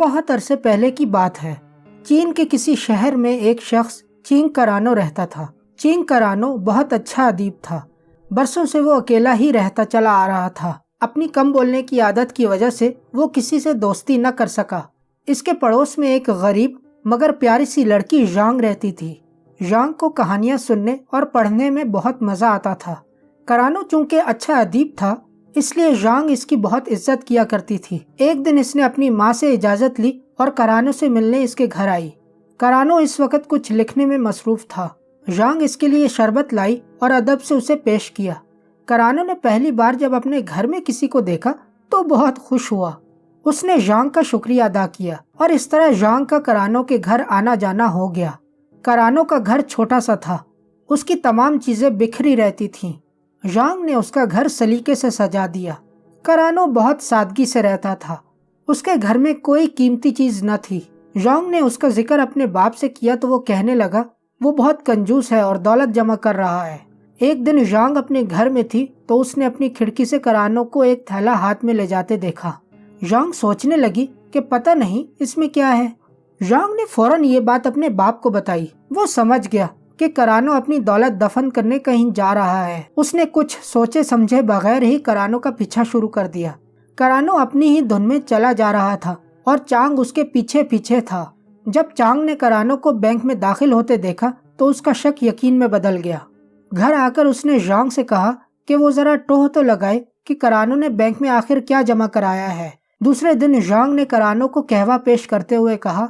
بہت عرصے پہلے کی بات ہے۔ چین کے کسی شہر میں ایک شخص چینگ کرانو رہتا تھا۔ چینگ کرانو بہت اچھا ادیب تھا۔ برسوں سے وہ اکیلا ہی رہتا چلا آ رہا تھا۔ اپنی کم بولنے کی عادت کی وجہ سے وہ کسی سے دوستی نہ کر سکا۔ اس کے پڑوس میں ایک غریب مگر پیاری سی لڑکی ژانگ رہتی تھی۔ ژانگ کو کہانیاں سننے اور پڑھنے میں بہت مزہ آتا تھا۔ کرانو چونکہ اچھا ادیب تھا اس لیے ژانگ اس کی بہت عزت کیا کرتی تھی۔ ایک دن اس نے اپنی ماں سے اجازت لی اور کرانو سے ملنے اس کے گھر آئی۔ کرانو اس وقت کچھ لکھنے میں مصروف تھا۔ ژانگ اس کے لیے شربت لائی اور ادب سے اسے پیش کیا۔ کرانو نے پہلی بار جب اپنے گھر میں کسی کو دیکھا تو بہت خوش ہوا۔ اس نے ژانگ کا شکریہ ادا کیا اور اس طرح ژانگ کا کرانو کے گھر آنا جانا ہو گیا۔ کرانو کا گھر چھوٹا سا تھا۔ اس کی تمام چیزیں بکھری رہتی تھیں۔ ژانگ نے اس کا گھر سلیقے سے سجا دیا۔ کرانو بہت سادگی سے رہتا تھا۔ اس کے گھر میں کوئی قیمتی چیز نہ تھی۔ ژانگ نے اس کا ذکر اپنے باپ سے کیا تو وہ کہنے لگا وہ بہت کنجوس ہے اور دولت جمع کر رہا ہے۔ ایک دن ژانگ اپنے گھر میں تھی تو اس نے اپنی کھڑکی سے کرانو کو ایک تھیلا ہاتھ میں لے جاتے دیکھا۔ ژانگ سوچنے لگی کہ پتہ نہیں اس میں کیا ہے۔ ژانگ نے فوراً یہ بات اپنے باپ کو بتائی۔ وہ سمجھ گیا کہ کرانو اپنی دولت دفن کرنے کہیں جا رہا ہے۔ اس نے کچھ سوچے سمجھے بغیر ہی کرانو کا پیچھا شروع کر دیا۔ کرانو اپنی ہی دھن میں چلا جا رہا تھا اور چانگ اس کے پیچھے پیچھے تھا۔ جب چانگ نے کرانو کو بینک میں داخل ہوتے دیکھا تو اس کا شک یقین میں بدل گیا۔ گھر آ کر اس نے ژانگ سے کہا کہ وہ ذرا ٹوہ تو لگائے کہ کرانو نے بینک میں آخر کیا جمع کرایا ہے۔ دوسرے دن ژانگ نے کرانو کو قہوہ پیش کرتے ہوئے کہا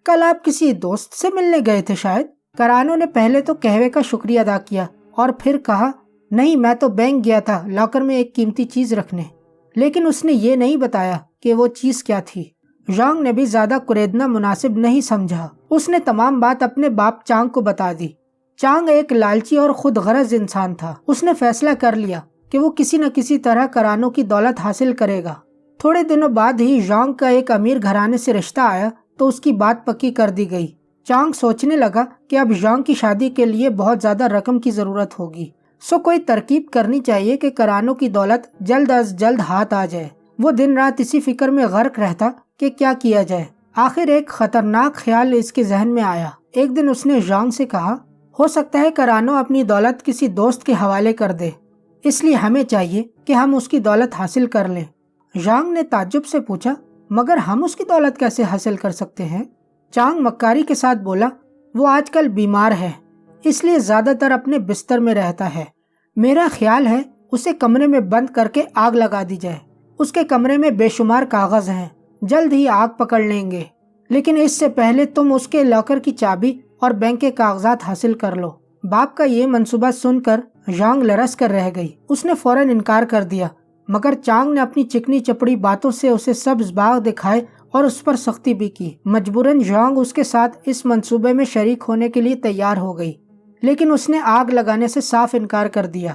کل آپ کسی دوست سے ملنے گئے تھے شاید؟ کرانو نے پہلے تو قہوے کا شکریہ ادا کیا اور پھر کہا نہیں میں تو بینک گیا تھا لاکر میں ایک قیمتی چیز رکھنے۔ لیکن اس نے یہ نہیں بتایا کہ وہ چیز کیا تھی۔ ژانگ نے بھی زیادہ کریدنا مناسب نہیں سمجھا۔ اس نے تمام بات اپنے باپ چانگ کو بتا دی۔ چانگ ایک لالچی اور خود غرض انسان تھا۔ اس نے فیصلہ کر لیا کہ وہ کسی نہ کسی طرح کرانو کی دولت حاصل کرے گا۔ تھوڑے دنوں بعد ہی ژانگ کا ایک امیر گھرانے سے رشتہ آیا تو اس کی بات پکی کر دی گئی۔ چانگ سوچنے لگا کہ اب ژانگ کی شادی کے لیے بہت زیادہ رقم کی ضرورت ہوگی، سو کوئی ترکیب کرنی چاہیے کہ کرانو کی دولت جلد از جلد ہاتھ آ جائے۔ وہ دن رات اسی فکر میں غرق رہتا کہ کیا کیا جائے۔ آخر ایک خطرناک خیال اس کے ذہن میں آیا۔ ایک دن اس نے ژانگ سے کہا ہو سکتا ہے کرانو اپنی دولت کسی دوست کے حوالے کر دے، اس لیے ہمیں چاہیے کہ ہم اس کی دولت حاصل کر لیں۔ ژانگ نے تعجب سے پوچھا مگر ہم اس کی دولت کیسے حاصل کر سکتے ہیں؟ چانگ مکاری کے ساتھ بولا وہ آج کل بیمار ہے اس لیے زیادہ تر اپنے بستر میں رہتا ہے۔ میرا خیال ہے اسے کمرے میں بند کر کے آگ لگا دی جائے۔ اس کے کمرے میں بے شمار کاغذ ہیں، جلد ہی آگ پکڑ لیں گے، لیکن اس سے پہلے تم اس کے لاکر کی چابی اور بینک کے کاغذات حاصل کر لو۔ باپ کا یہ منصوبہ سن کر ژانگ لرز کر رہ گئی۔ اس نے فوراً انکار کر دیا مگر چانگ نے اپنی چکنی چپڑی باتوں سے اسے سبز باغ دکھائے اور اس پر سختی بھی کی۔ مجبوراً ژانگ اس کے ساتھ اس منصوبے میں شریک ہونے کے لیے تیار ہو گئی، لیکن اس نے آگ لگانے سے صاف انکار کر دیا۔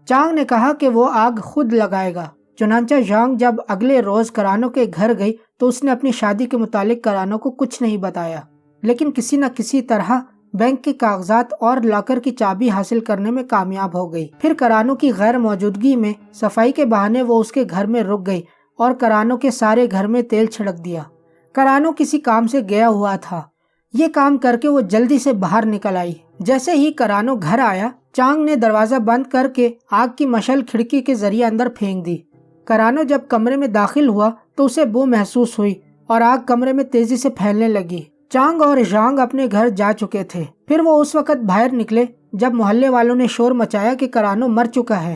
چانگ نے کہا کہ وہ آگ خود لگائے گا۔ چنانچہ ژانگ جب اگلے روز کرانو کے گھر گئی تو اس نے اپنی شادی کے متعلق کرانو کو کچھ نہیں بتایا، لیکن کسی نہ کسی طرح بینک کے کاغذات اور لاکر کی چابی حاصل کرنے میں کامیاب ہو گئی۔ پھر کرانو کی غیر موجودگی میں صفائی کے بہانے وہ اس کے گھر میں رک گئی اور کرانو کے سارے گھر میں تیل چھڑک دیا۔ کرانو کسی کام سے گیا ہوا تھا۔ یہ کام کر کے وہ جلدی سے باہر نکل آئی۔ جیسے ہی کرانو گھر آیا چانگ نے دروازہ بند کر کے آگ کی مشعل کھڑکی کے ذریعے اندر پھینک دی۔ کرانو جب کمرے میں داخل ہوا تو اسے بو محسوس ہوئی اور آگ کمرے میں تیزی سے پھیلنے لگی۔ چانگ اور ژانگ اپنے گھر جا چکے تھے۔ پھر وہ اس وقت باہر نکلے جب محلے والوں نے شور مچایا کہ کرانو مر چکا ہے۔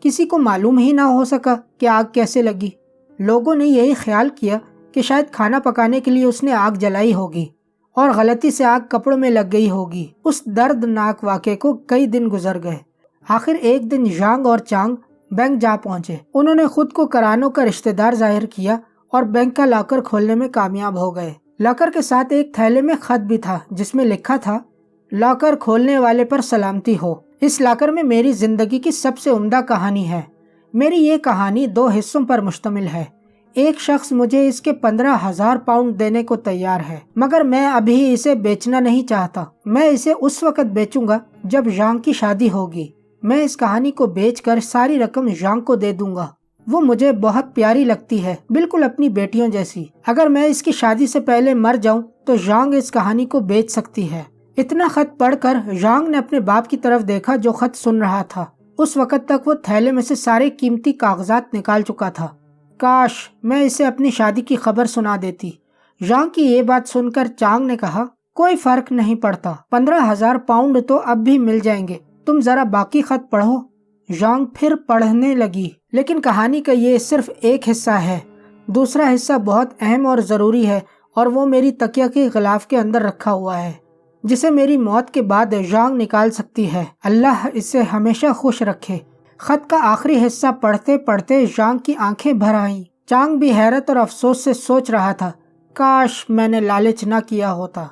کسی کو معلوم ہی نہ ہو سکا کہ آگ کیسے لگی۔ لوگوں نے یہی خیال کیا کہ شاید کھانا پکانے کے لیے اس نے آگ جلائی ہوگی اور غلطی سے آگ کپڑوں میں لگ گئی ہوگی۔ اس دردناک واقعے کو کئی دن گزر گئے۔ آخر ایک دن ژانگ اور چانگ بینک جا پہنچے۔ انہوں نے خود کو کرانو کا رشتہ دار ظاہر کیا اور بینک کا لاکر کھولنے میں کامیاب ہو گئے۔ لاکر کے ساتھ ایک تھیلے میں خط بھی تھا جس میں لکھا تھا لاکر کھولنے والے پر سلامتی ہو۔ اس لاکر میں میری زندگی کی سب سے عمدہ کہانی ہے۔ میری یہ کہانی 2 حصوں پر مشتمل ہے۔ ایک شخص مجھے اس کے 15,000 پاؤنڈ دینے کو تیار ہے مگر میں ابھی اسے بیچنا نہیں چاہتا۔ میں اسے اس وقت بیچوں گا جب ژانگ کی شادی ہوگی۔ میں اس کہانی کو بیچ کر ساری رقم ژانگ کو دے دوں گا۔ وہ مجھے بہت پیاری لگتی ہے، بالکل اپنی بیٹیوں جیسی۔ اگر میں اس کی شادی سے پہلے مر جاؤں تو ژانگ اس کہانی کو بیچ سکتی ہے۔ اتنا خط پڑھ کر ژانگ نے اپنے باپ کی طرف دیکھا جو خط سن رہا تھا۔ اس وقت تک وہ تھیلے میں سے سارے قیمتی کاغذات نکال چکا تھا۔ کاش میں اسے اپنی شادی کی خبر سنا دیتی۔ ژانگ کی یہ بات سن کر چانگ نے کہا، کوئی فرق نہیں پڑتا، 15,000 پاؤنڈ تو اب بھی مل جائیں گے، تم ذرا باقی خط پڑھو۔ ژانگ پھر پڑھنے لگی، لیکن کہانی کا یہ صرف ایک حصہ ہے، دوسرا حصہ بہت اہم اور ضروری ہے، اور وہ میری تکیہ کے غلاف کے اندر رکھا ہوا ہے، جسے میری موت کے بعد ژانگ نکال سکتی ہے۔ اللہ اسے ہمیشہ خوش رکھے۔ خط کا آخری حصہ پڑھتے پڑھتے ژانگ کی آنکھیں بھر آئیں۔ چانگ بھی حیرت اور افسوس سے سوچ رہا تھا، کاش میں نے لالچ نہ کیا ہوتا۔